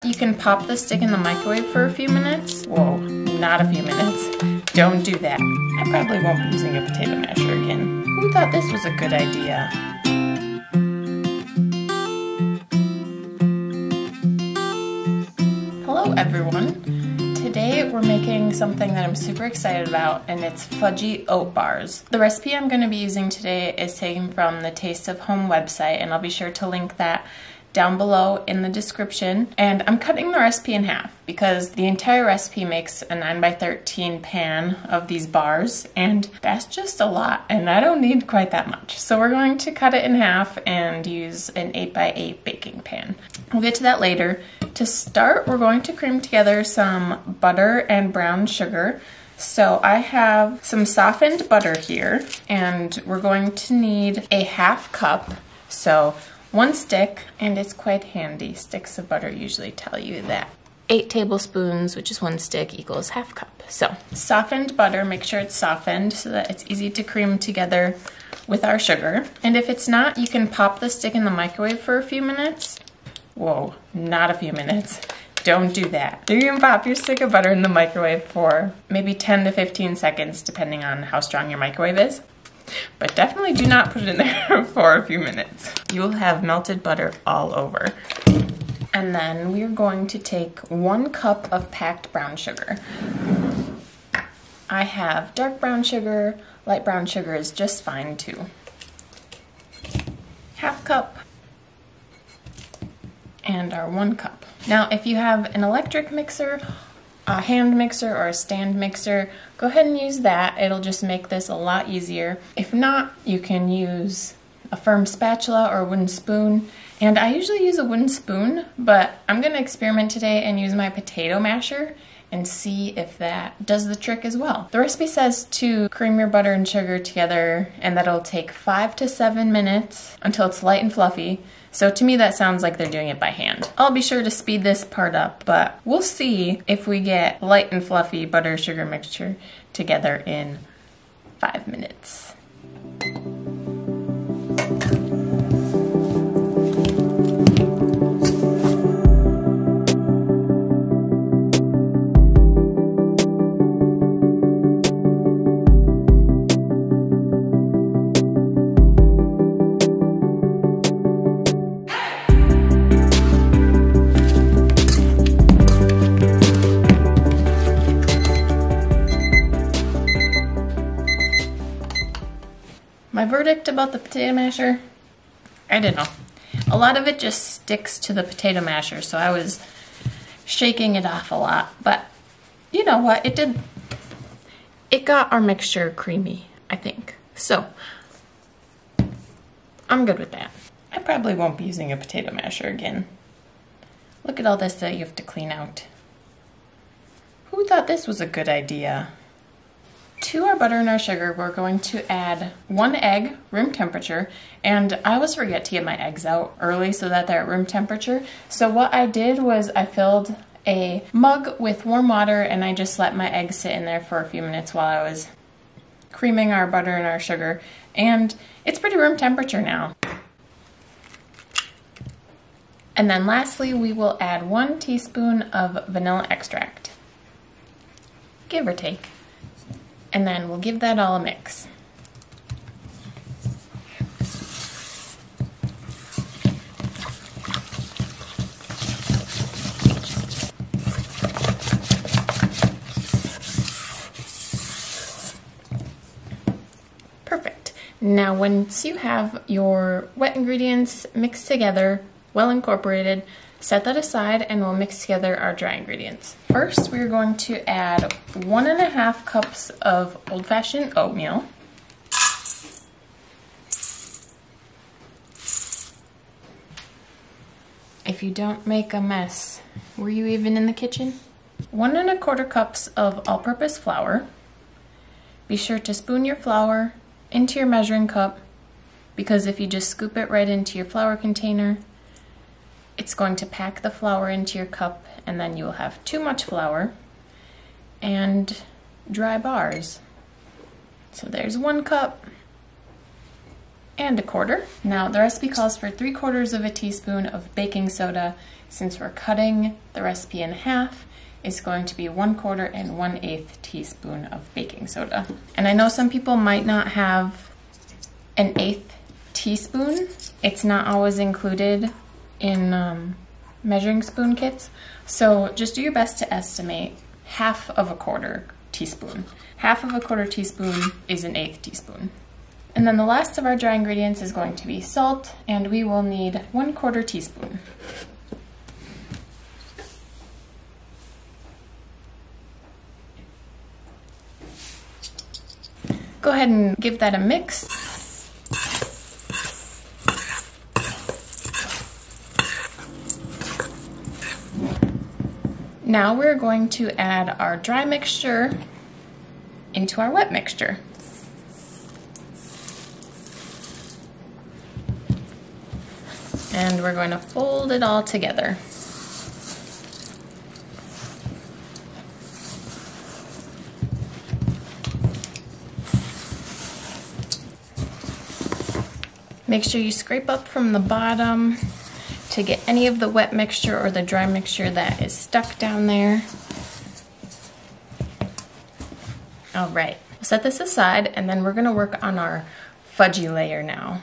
You can pop the stick in the microwave for a few minutes. Whoa, not a few minutes. Don't do that. I probably won't be using a potato masher again. Who thought this was a good idea? Hello everyone. Today we're making something that I'm super excited about, and it's fudgy oat bars. The recipe I'm going to be using today is taken from the Taste of Home website, and I'll be sure to link that down below in the description. And I'm cutting the recipe in half because the entire recipe makes a 9x13 pan of these bars, and that's just a lot, and I don't need quite that much. So we're going to cut it in half and use an 8x8 baking pan. We'll get to that later. To start, we're going to cream together some butter and brown sugar. So I have some softened butter here, and we're going to need a half cup. So 1 stick, and it's quite handy. Sticks of butter usually tell you that 8 tablespoons, which is 1 stick, equals half cup. So softened butter, make sure it's softened so that it's easy to cream together with our sugar. And if it's not, you can pop the stick in the microwave for a few minutes. Whoa, not a few minutes. Don't do that. You can pop your stick of butter in the microwave for maybe 10 to 15 seconds, depending on how strong your microwave is. But definitely do not put it in there for a few minutes. You will have melted butter all over. And then we're going to take 1 cup of packed brown sugar. I have dark brown sugar, light brown sugar is just fine too. Half cup, and our 1 cup. Now if you have an electric mixer, a hand mixer, or a stand mixer, go ahead and use that. It'll just make this a lot easier. If not, you can use a firm spatula or a wooden spoon. And I usually use a wooden spoon, but I'm gonna experiment today and use my potato masher and see if that does the trick as well. The recipe says to cream your butter and sugar together, and that it'll take 5 to 7 minutes until it's light and fluffy. So to me that sounds like they're doing it by hand. I'll be sure to speed this part up, but we'll see if we get light and fluffy butter sugar mixture together in 5 minutes. My verdict about the potato masher, I don't know. A lot of it just sticks to the potato masher, so I was shaking it off a lot. But you know what? It got our mixture creamy, I think. So I'm good with that. I probably won't be using a potato masher again. Look at all this that you have to clean out. Who thought this was a good idea? To our butter and our sugar, we're going to add 1 egg, room temperature, and I always forget to get my eggs out early so that they're at room temperature. So what I did was I filled a mug with warm water, and I just let my eggs sit in there for a few minutes while I was creaming our butter and our sugar, and it's pretty room temperature now. And then lastly, we will add 1 teaspoon of vanilla extract, give or take. And then we'll give that all a mix. Perfect. Now once you have your wet ingredients mixed together, well incorporated, set that aside and we'll mix together our dry ingredients. First, we're going to add 1.5 cups of old-fashioned oatmeal. If you don't make a mess, were you even in the kitchen? 1.25 cups of all-purpose flour. Be sure to spoon your flour into your measuring cup, because if you just scoop it right into your flour container, it's going to pack the flour into your cup, and then you will have too much flour and dry bars. So there's 1 cup and 1/4. Now the recipe calls for 3/4 of a teaspoon of baking soda. since we're cutting the recipe in half, is going to be 1/4 and 1/8 teaspoon of baking soda. And I know some people might not have an 1/8 teaspoon. It's not always included in measuring spoon kits. So just do your best to estimate 1/4 teaspoon. 1/4 teaspoon is an 1/8 teaspoon. And then the last of our dry ingredients is going to be salt, and we will need 1/4 teaspoon. Go ahead and give that a mix. Now we're going to add our dry mixture into our wet mixture. And we're going to fold it all together. Make sure you scrape up from the bottom to get any of the wet mixture or the dry mixture that is stuck down there. All right, we'll set this aside, and then we're gonna work on our fudgy layer now.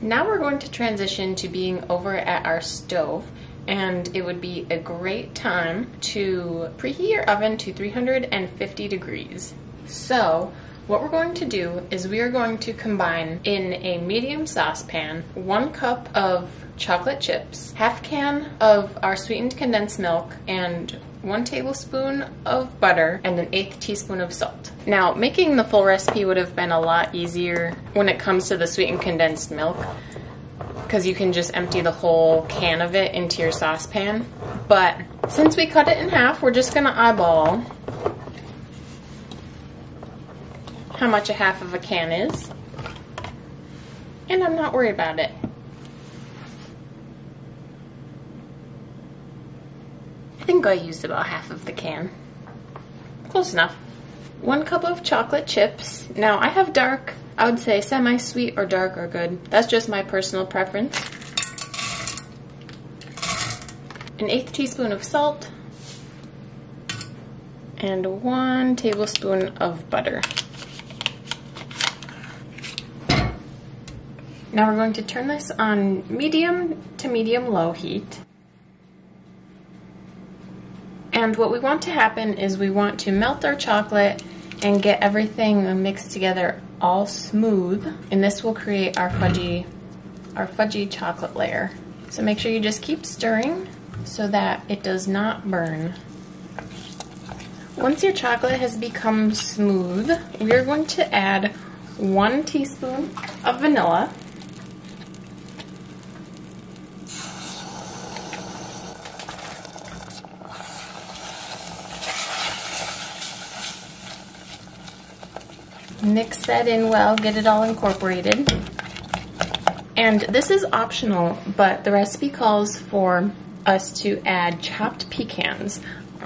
Now we're going to transition to being over at our stove, and it would be a great time to preheat your oven to 350 degrees. So what we're going to do is we are going to combine in a medium saucepan 1 cup of chocolate chips, 1/2 can of our sweetened condensed milk, and 1 tablespoon of butter, and an 1/8 teaspoon of salt. Now, making the full recipe would have been a lot easier when it comes to the sweetened condensed milk, because you can just empty the whole can of it into your saucepan. But since we cut it in half, we're just gonna eyeball how much 1/2 of a can is, and I'm not worried about it. I think I used about 1/2 of the can. Close enough. 1 cup of chocolate chips. Now I have dark, I would say semi-sweet or dark are good. That's just my personal preference. An 1/8 teaspoon of salt, and 1 tablespoon of butter. Now we're going to turn this on medium to medium-low heat. And what we want to happen is we want to melt our chocolate and get everything mixed together all smooth. And this will create our fudgy chocolate layer. So make sure you just keep stirring so that it does not burn. Once your chocolate has become smooth, we are going to add 1 teaspoon of vanilla. Mix that in well, get it all incorporated. And this is optional, but the recipe calls for us to add chopped pecans.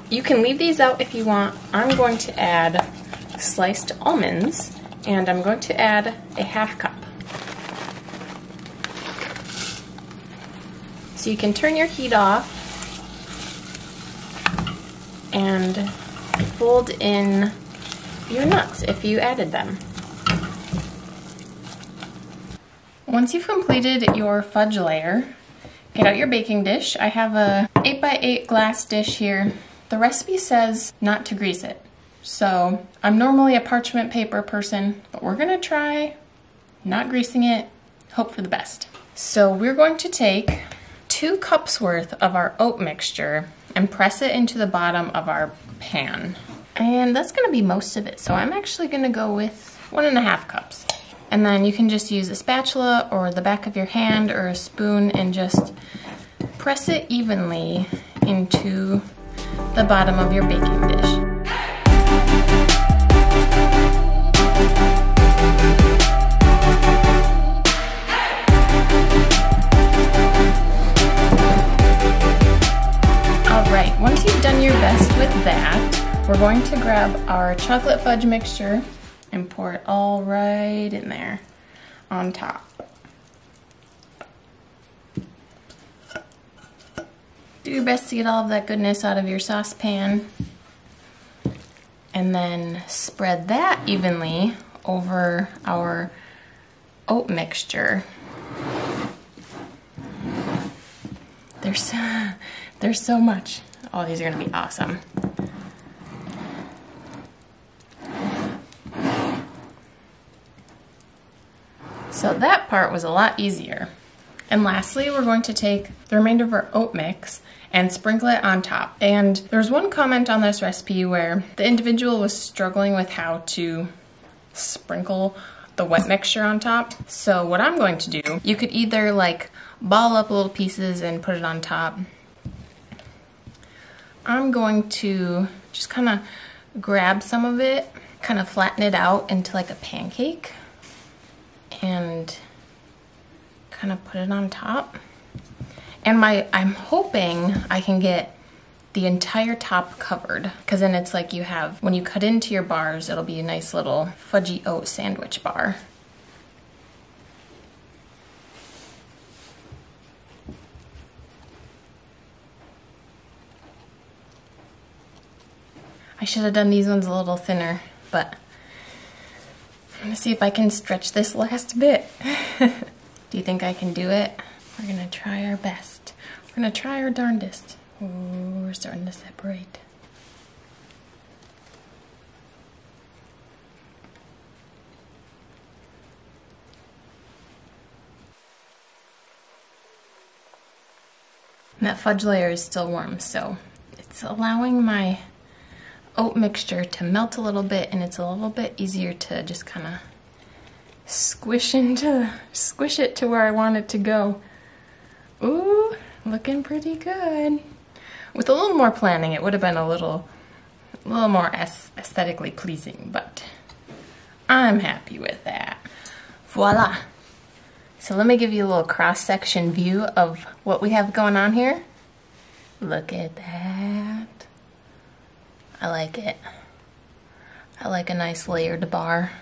You can leave these out if you want. I'm going to add sliced almonds, and I'm going to add a 1/2 cup. So you can turn your heat off and fold in your nuts if you added them. Once you've completed your fudge layer, get out your baking dish. I have a 8x8 glass dish here. The recipe says not to grease it. So I'm normally a parchment paper person, but we're gonna try not greasing it, hope for the best. So we're going to take 2 cups worth of our oat mixture and press it into the bottom of our pan. And that's gonna be most of it. So I'm actually gonna go with 1.5 cups. And then you can just use a spatula or the back of your hand or a spoon and just press it evenly into the bottom of your baking dish. All right, once you've done your best with that, we're going to grab our chocolate fudge mixture and pour it all right in there on top. Do your best to get all of that goodness out of your saucepan. And then spread that evenly over our oat mixture. There's so much. Oh, these are gonna be awesome. So that part was a lot easier. And lastly, we're going to take the remainder of our oat mix and sprinkle it on top. And there was one comment on this recipe where the individual was struggling with how to sprinkle the wet mixture on top. So what I'm going to do, you could either like ball up little pieces and put it on top. I'm going to just kind of grab some of it, kind of flatten it out into like a pancake and kind of put it on top. And I'm hoping I can get the entire top covered, because then it's like you have, when you cut into your bars, it'll be a nice little fudgy oat sandwich bar. I should have done these ones a little thinner, but I'm gonna see if I can stretch this last bit. Do you think I can do it? We're gonna try our best. We're gonna try our darndest. Oh, we're starting to separate. And that fudge layer is still warm, so it's allowing my oat mixture to melt a little bit, and it's a little bit easier to just kind of squish it to where I want it to go. Ooh, looking pretty good. With a little more planning, it would have been a little more aesthetically pleasing, but I'm happy with that. Voila. So let me give you a little cross-section view of what we have going on here. Look at that. I like it. I like a nice layered bar.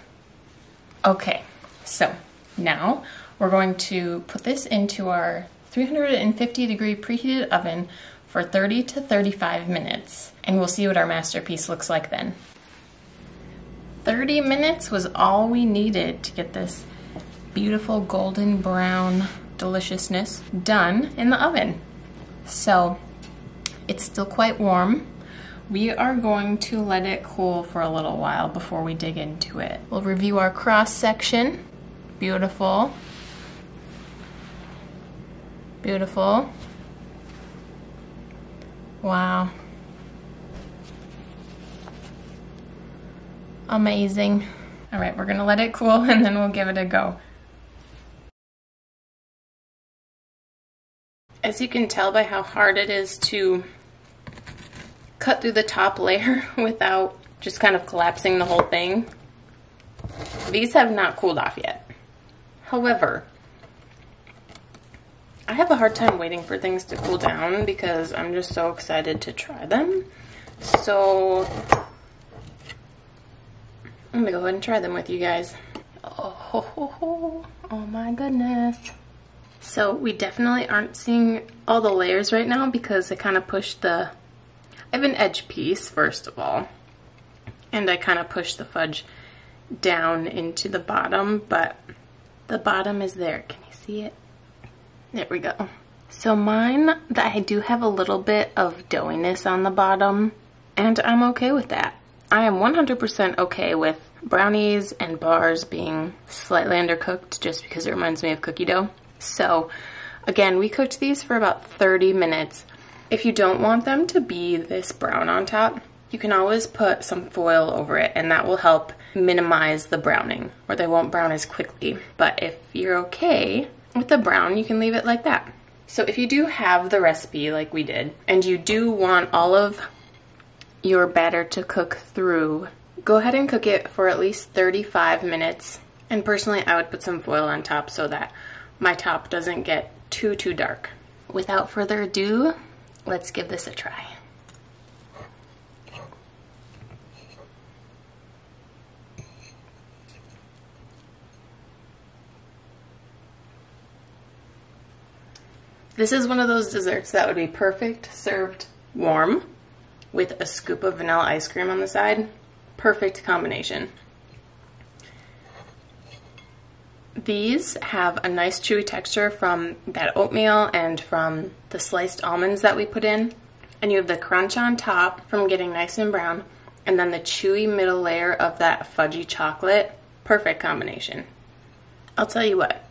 Okay, so now we're going to put this into our 350-degree preheated oven for 30 to 35 minutes, and we'll see what our masterpiece looks like then. 30 minutes was all we needed to get this beautiful golden brown deliciousness done in the oven. So it's still quite warm. We are going to let it cool for a little while before we dig into it. We'll review our cross section. Beautiful. Beautiful. Wow. Amazing. All right, we're gonna let it cool and then we'll give it a go. As you can tell by how hard it is to cut through the top layer without just kind of collapsing the whole thing, these have not cooled off yet. However, I have a hard time waiting for things to cool down because I'm just so excited to try them. So I'm gonna go ahead and try them with you guys. Oh my goodness. So we definitely aren't seeing all the layers right now because I kind of pushed I have an edge piece first of all, and I kind of pushed the fudge down into the bottom, but the bottom is there. Can you see it? There we go. So mine, I do have a little bit of doughiness on the bottom, and I'm okay with that. I am 100% okay with brownies and bars being slightly undercooked just because it reminds me of cookie dough. So again, we cooked these for about 30 minutes. If you don't want them to be this brown on top, you can always put some foil over it and that will help minimize the browning, or they won't brown as quickly. But if you're okay with the brown, you can leave it like that. So if you do have the recipe like we did, and you do want all of your batter to cook through, go ahead and cook it for at least 35 minutes. And personally, I would put some foil on top so that my top doesn't get too dark. Without further ado, let's give this a try. This is one of those desserts that would be perfect served warm with a scoop of vanilla ice cream on the side. Perfect combination. These have a nice chewy texture from that oatmeal and from the sliced almonds that we put in. And you have the crunch on top from getting nice and brown, and then the chewy middle layer of that fudgy chocolate. Perfect combination. I'll tell you what,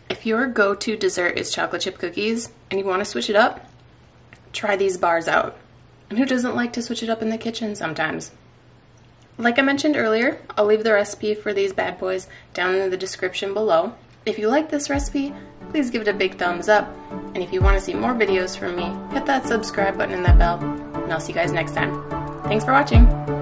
if your go-to dessert is chocolate chip cookies and you want to switch it up, try these bars out. And who doesn't like to switch it up in the kitchen sometimes? Like I mentioned earlier, I'll leave the recipe for these bad boys down in the description below. If you like this recipe, please give it a big thumbs up. And if you want to see more videos from me, hit that subscribe button and that bell. And I'll see you guys next time. Thanks for watching.